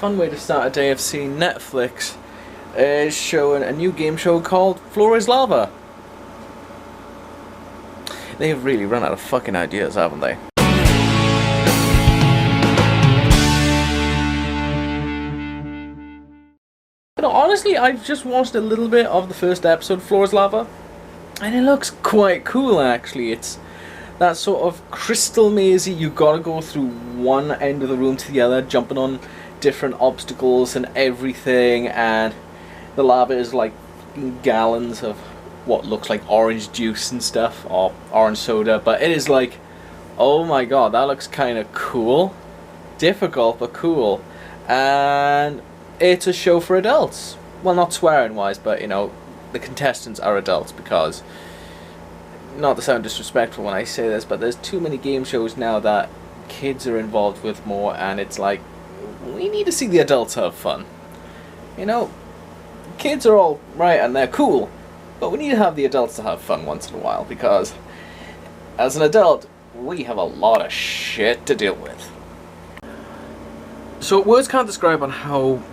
fun way to start a day. I've seen Netflix is showing a new game show called Floor is Lava. They've really run out of fucking ideas, haven't they? You know, honestly, I've just watched a little bit of the first episode of Floor is Lava, and it looks quite cool actually. It's that sort of crystal mazy, you gotta go through one end of the room to the other, jumping on different obstacles and everything, and the lava is like gallons of what looks like orange juice and stuff, or orange soda, but it is like, oh my god, that looks kind of cool. Difficult, but cool. And it's a show for adults. Well, not swearing wise, but you know, the contestants are adults, because, not to sound disrespectful when I say this, but there's too many game shows now that kids are involved with more, and it's like, we need to see the adults have fun. You know, kids are all right and they're cool, but we need to have the adults to have fun once in a while, because as an adult, we have a lot of shit to deal with. So words can't describe on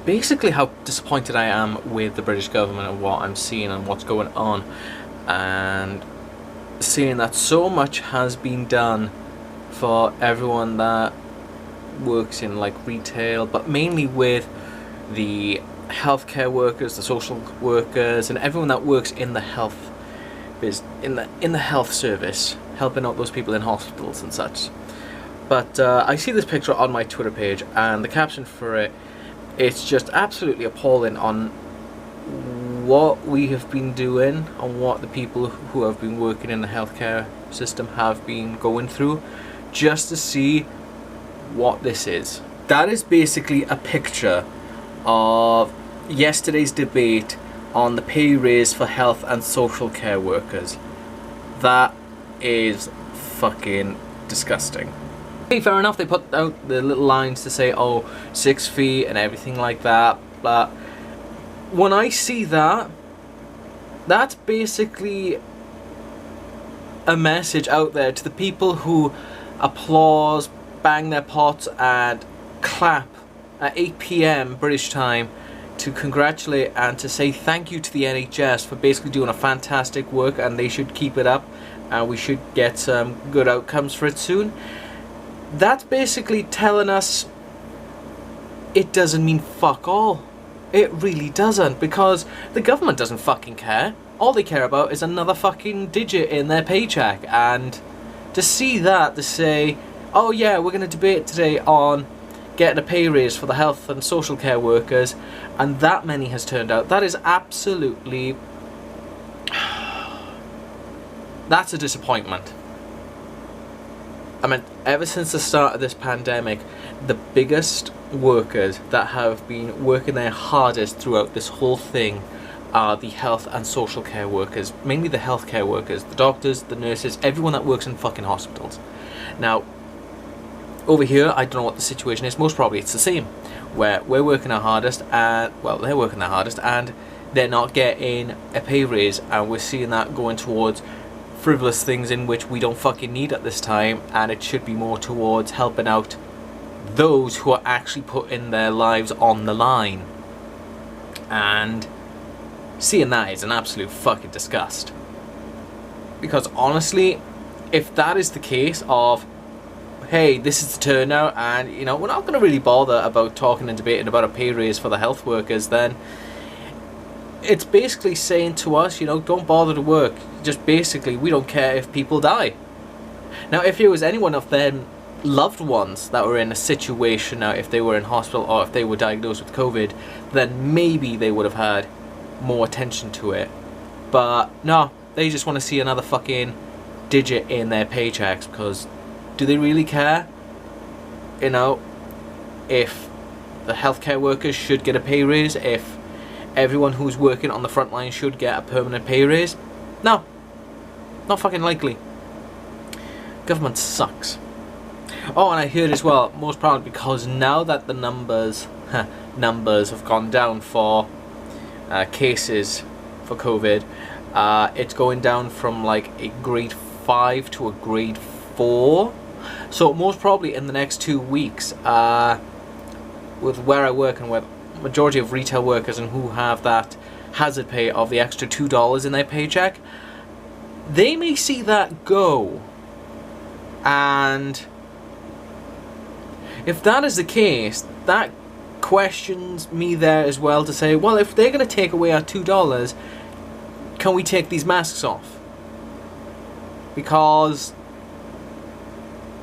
basically how disappointed I am with the British government and what I'm seeing and what's going on, and seeing that so much has been done for everyone that works in like retail, but mainly with the healthcare workers, the social workers, and everyone that works in the health in the health service, helping out those people in hospitals and such. But I see this picture on my Twitter page, and the caption for it, it's just absolutely appalling on what we have been doing and what the people who have been working in the healthcare system have been going through, just to see what this is. That is basically a picture of yesterday's debate on the pay raise for health and social care workers. That is fucking disgusting. Okay, fair enough, they put out the little lines to say, oh, 6 feet and everything like that, but when I see that, that's basically a message out there to the people who applause, bang their pots and clap at 8 PM British time to congratulate and to say thank you to the NHS for basically doing a fantastic work, and they should keep it up and we should get some good outcomes for it soon. That's basically telling us it doesn't mean fuck all. It really doesn't, because the government doesn't fucking care. All they care about is another fucking digit in their paycheck, and to see that, to say, oh yeah, we're going to debate today on getting a pay raise for the health and social care workers, and that many has turned out, that is absolutely... that's a disappointment. I mean, ever since the start of this pandemic, the biggest workers that have been working their hardest throughout this whole thing are the health and social care workers, mainly the healthcare workers, the doctors, the nurses, everyone that works in fucking hospitals. Now, over here, I don't know what the situation is. Most probably it's the same, where we're working our hardest, and well, they're working their hardest, and they're not getting a pay raise, and we're seeing that going towards frivolous things in which we don't fucking need at this time, and it should be more towards helping out those who are actually putting their lives on the line. And seeing that is an absolute fucking disgust, because honestly, if that is the case of, hey, this is the turnout, and you know, we're not going to really bother about talking and debating about a pay raise for the health workers, then it's basically saying to us, you know, don't bother to work. Just basically, we don't care if people die. Now, if it was anyone of them loved ones that were in a situation, now if they were in hospital or if they were diagnosed with COVID, then maybe they would have had more attention to it. But no, they just want to see another fucking digit in their paychecks, because do they really care? You know, if the healthcare workers should get a pay raise, if everyone who's working on the front line should get a permanent pay raise? No, not fucking likely. Government sucks. Oh, and I heard as well, most probably because now that the numbers have gone down for cases for COVID, it's going down from like a grade 5 to a grade 4. So most probably in the next 2 weeks, with where I work and with majority of retail workers and who have that hazard pay of the extra $2 in their paycheck, they may see that go. And if that is the case, that questions me there as well to say, well, if they're going to take away our $2, can we take these masks off? Because,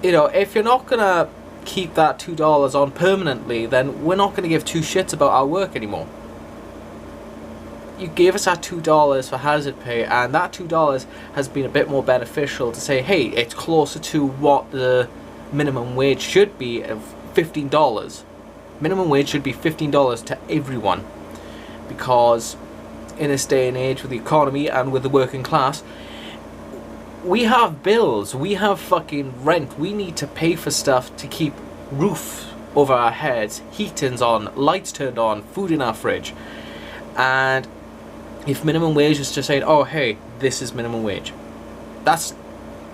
you know, if you're not going to keep that $2 on permanently, then we're not going to give two shits about our work anymore. You gave us our $2 for hazard pay, and that $2 has been a bit more beneficial to say, hey, it's closer to what the minimum wage should be of $15. Minimum wage should be $15 to everyone, because in this day and age with the economy and with the working class, we have bills, we have fucking rent, we need to pay for stuff to keep roof over our heads, heating's on, lights turned on, food in our fridge. And if minimum wage is just saying, oh hey, this is minimum wage, that's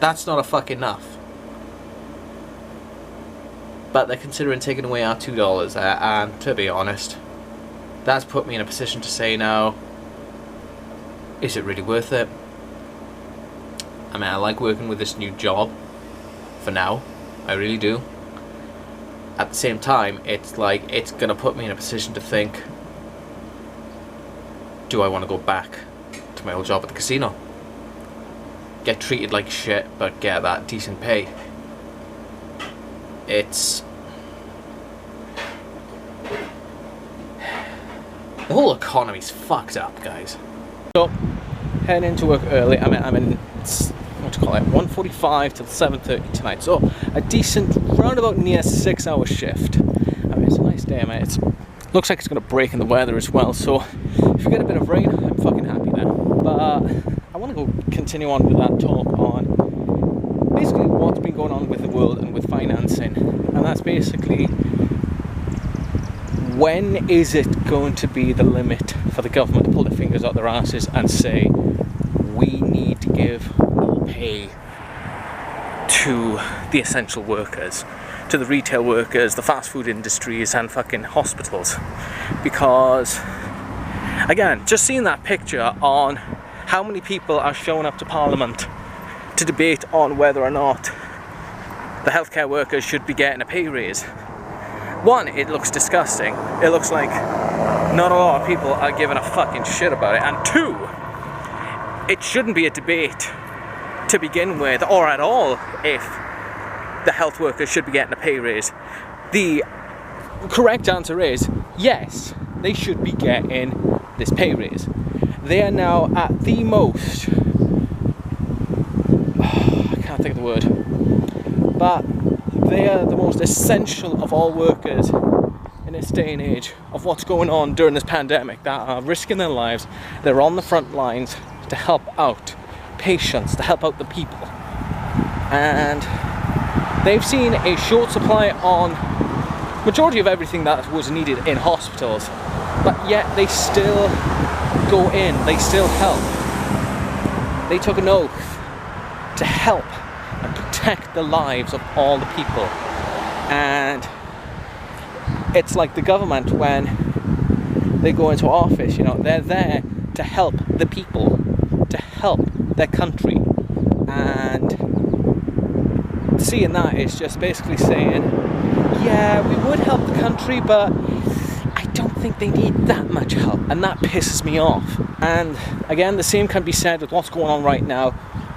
not a fuck enough. But they're considering taking away our $2, and to be honest, that's put me in a position to say now, is it really worth it? I mean, I like working with this new job, for now, I really do. At the same time, it's like, it's gonna put me in a position to think, do I want to go back to my old job at the casino? Get treated like shit, but get that decent pay. It's... the whole economy's fucked up, guys. So, heading into work early. I'm in what do you call it, 1:45 till 7:30 tonight. So a decent, roundabout near 6 hour shift. I mean, it's a nice day, mate. Looks like it's going to break in the weather as well. So if you get a bit of rain, I'm fucking happy there. But I want to go continue on with that talk on basically what's been going on with the world and with financing, and that's basically, when is it going to be the limit for the government to pull their fingers out their asses and say, we need to give more pay to the essential workers, to the retail workers, the fast food industries and fucking hospitals? Because, again, just seeing that picture on how many people are showing up to Parliament to debate on whether or not the healthcare workers should be getting a pay raise. One, it looks disgusting. It looks like not a lot of people are giving a fucking shit about it. And two, it shouldn't be a debate to begin with, or at all, if the health workers should be getting a pay raise. The correct answer is yes, they should be getting this pay raise. They are now at the most, I can't think of the word, but they are the most essential of all workers in this day and age of what's going on during this pandemic, that are risking their lives. They're on the front lines to help out patients, to help out the people. And they've seen a short supply on majority of everything that was needed in hospitals, but yet they still go in, they still help. They took an oath to help and protect the lives of all the people. And it's like the government, when they go into office, you know, they're there to help the people, to help their country. And seeing that is just basically saying, yeah, we would help the country, but I don't think they need that much help, and that pisses me off. And again, the same can be said with what's going on right now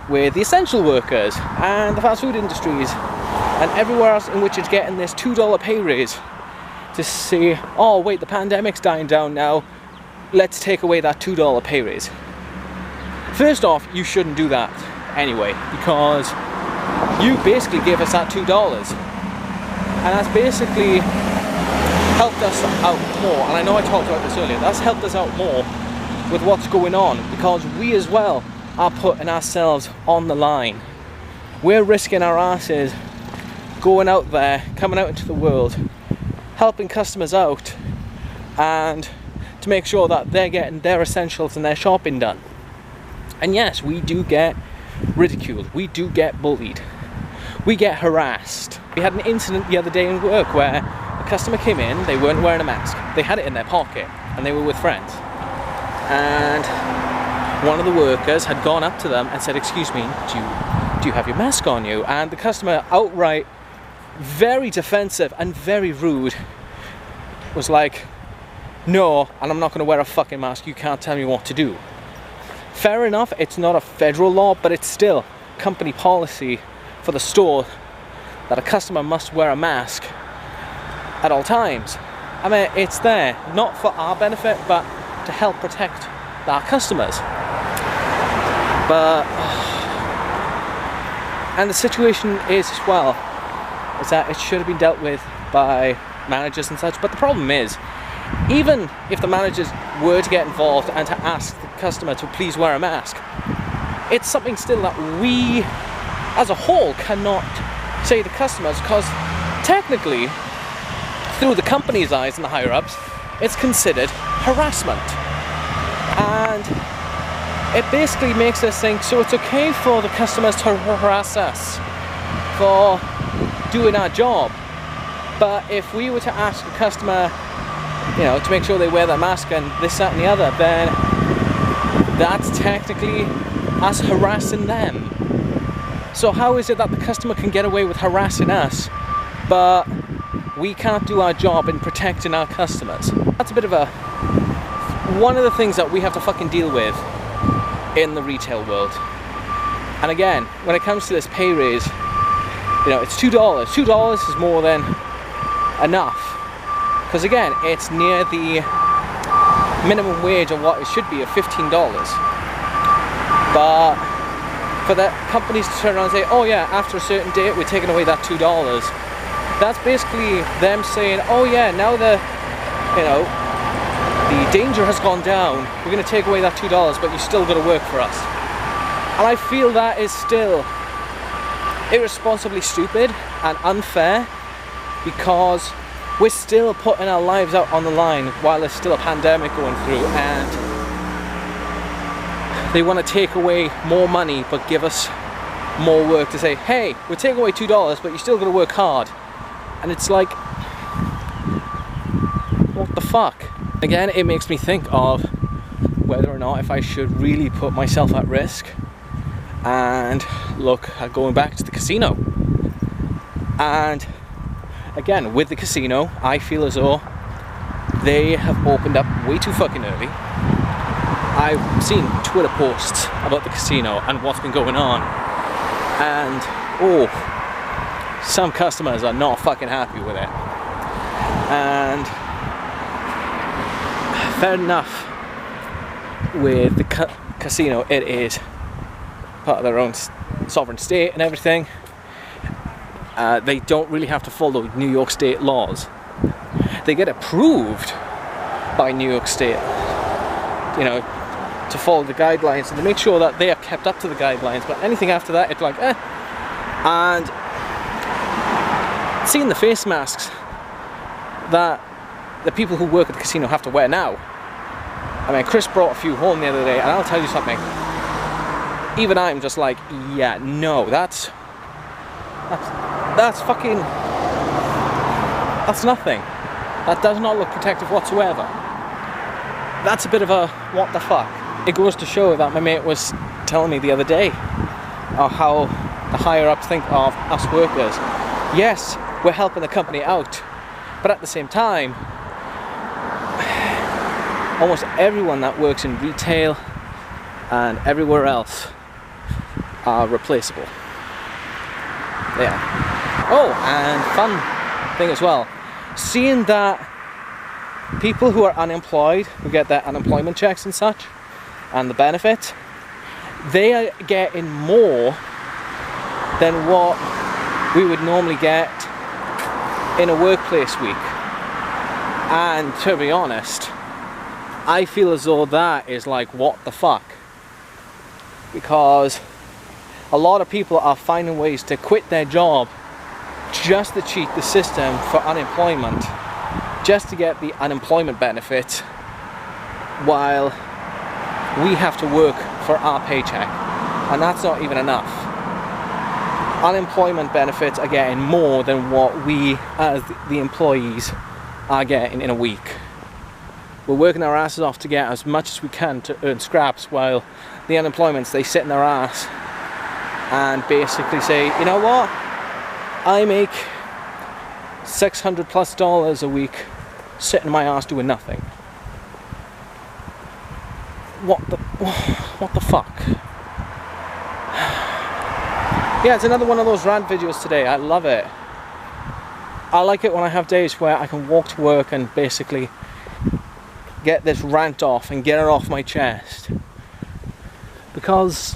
with the essential workers and the fast food industries and everywhere else in which it's getting this $2 pay raise to say, oh wait, the pandemic's dying down now, let's take away that $2 pay raise. First off, you shouldn't do that anyway, because you basically gave us that $2, and that's basically helped us out more. And I know I talked about this earlier, that's helped us out more with what's going on, because we as well are putting ourselves on the line. We're risking our asses going out there, coming out into the world, helping customers out, and to make sure that they're getting their essentials and their shopping done. And yes, we do get ridiculed, we do get bullied, we get harassed. We had an incident the other day in work where a customer came in, they weren't wearing a mask. They had it in their pocket and they were with friends. And one of the workers had gone up to them and said, "Excuse me, do you have your mask on you?" And the customer, outright very defensive and very rude, was like, "No, and I'm not going to wear a fucking mask. You can't tell me what to do." Fair enough, it's not a federal law, but it's still company policy for the store that a customer must wear a mask at all times. I mean, it's there, not for our benefit, but to help protect our customers. But, and the situation is as well, is that it should have been dealt with by managers and such, but the problem is, even if the managers were to get involved and to ask the customer to please wear a mask, it's something still that we as a whole cannot say to customers, because technically, through the company's eyes and the higher ups, it's considered harassment. And it basically makes us think, so it's okay for the customers to harass us for doing our job, but if we were to ask the customer, you know, to make sure they wear their mask and this, that and the other, then that's technically us harassing them. So how is it that the customer can get away with harassing us, but we can't do our job in protecting our customers? That's a bit of one of the things that we have to fucking deal with in the retail world. And again, when it comes to this pay raise, you know, it's $2. $2 is more than enough. Because again, it's near the minimum wage of what it should be of $15. But for the companies to turn around and say, "Oh yeah, after a certain date we're taking away that $2. That's basically them saying, "Oh yeah, now the danger has gone down, we're going to take away that $2, but you still got to work for us." And I feel that is still irresponsibly stupid and unfair, because we're still putting our lives out on the line while there's still a pandemic going through, and they want to take away more money but give us more work to say, "Hey, we're taking away $2, but you still got to work hard." And it's like, what the fuck? Again, it makes me think of whether or not if I should really put myself at risk and look at going back to the casino. And again, with the casino, I feel as though they have opened up way too fucking early. I've seen Twitter posts about the casino and what's been going on, and some customers are not fucking happy with it. And fair enough, with the casino, it is part of their own sovereign state and everything. They don't really have to follow New York State laws. They get approved by New York State, you know, to follow the guidelines, and to make sure that they are kept up to the guidelines. But anything after that, it's like, And seeing the face masks that the people who work at the casino have to wear now. I mean, Chris brought a few home the other day, and I'll tell you something. Even I'm just like, yeah, no, that's fucking, that's nothing. That does not look protective whatsoever. That's a bit of a what the fuck. It goes to show that my mate was telling me the other day of how the higher ups think of us workers. Yes, we're helping the company out, but at the same time, almost everyone that works in retail and everywhere else are replaceable. Yeah. Oh, and fun thing as well, seeing that people who are unemployed, who get their unemployment checks and such, and the benefits, they are getting more than what we would normally get in a workplace week. And to be honest, I feel as though that is like, what the fuck? Because a lot of people are finding ways to quit their job just to cheat the system for unemployment, just to get the unemployment benefit, while we have to work for our paycheck, and that's not even enough. unemployment benefits are getting more than what we as the employees are getting in a week. We're working our asses off to get as much as we can to earn scraps, while the unemployments, they sit in their ass and basically say, you know what, I make $600+ a week sitting in my ass doing nothing. What the fuck? Yeah, it's another one of those rant videos today. I love it. I like it when I have days where I can walk to work and basically get this rant off and get it off my chest. Because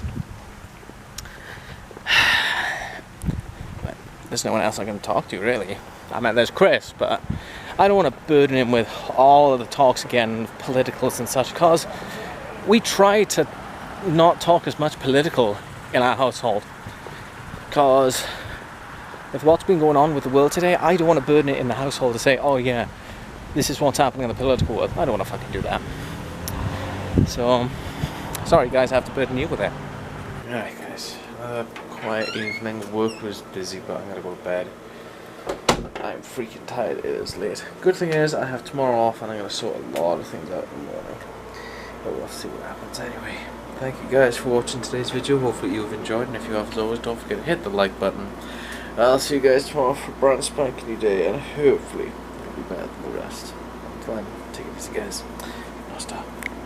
there's no one else I can talk to, really. I mean, there's Chris, but I don't want to burden him with all of the talks again, politicals and such, because we try to not talk as much political in our household. Because with what's been going on with the world today, I don't want to burden it in the household to say, oh yeah, this is what's happening in the political world. I don't want to fucking do that. So, sorry guys, I have to burden you with it. Alright guys, another quiet evening. Work was busy, but I'm gonna go to bed. I'm freaking tired, it is late. Good thing is, I have tomorrow off and I'm gonna sort a lot of things out in the morning. But we'll see what happens anyway. Thank you guys for watching today's video. Hopefully you've enjoyed, and if you have, as always, don't forget to hit the like button. I'll see you guys tomorrow for a brand spanking new day, and hopefully it'll be better than the rest. Until then, take it easy guys. No stop.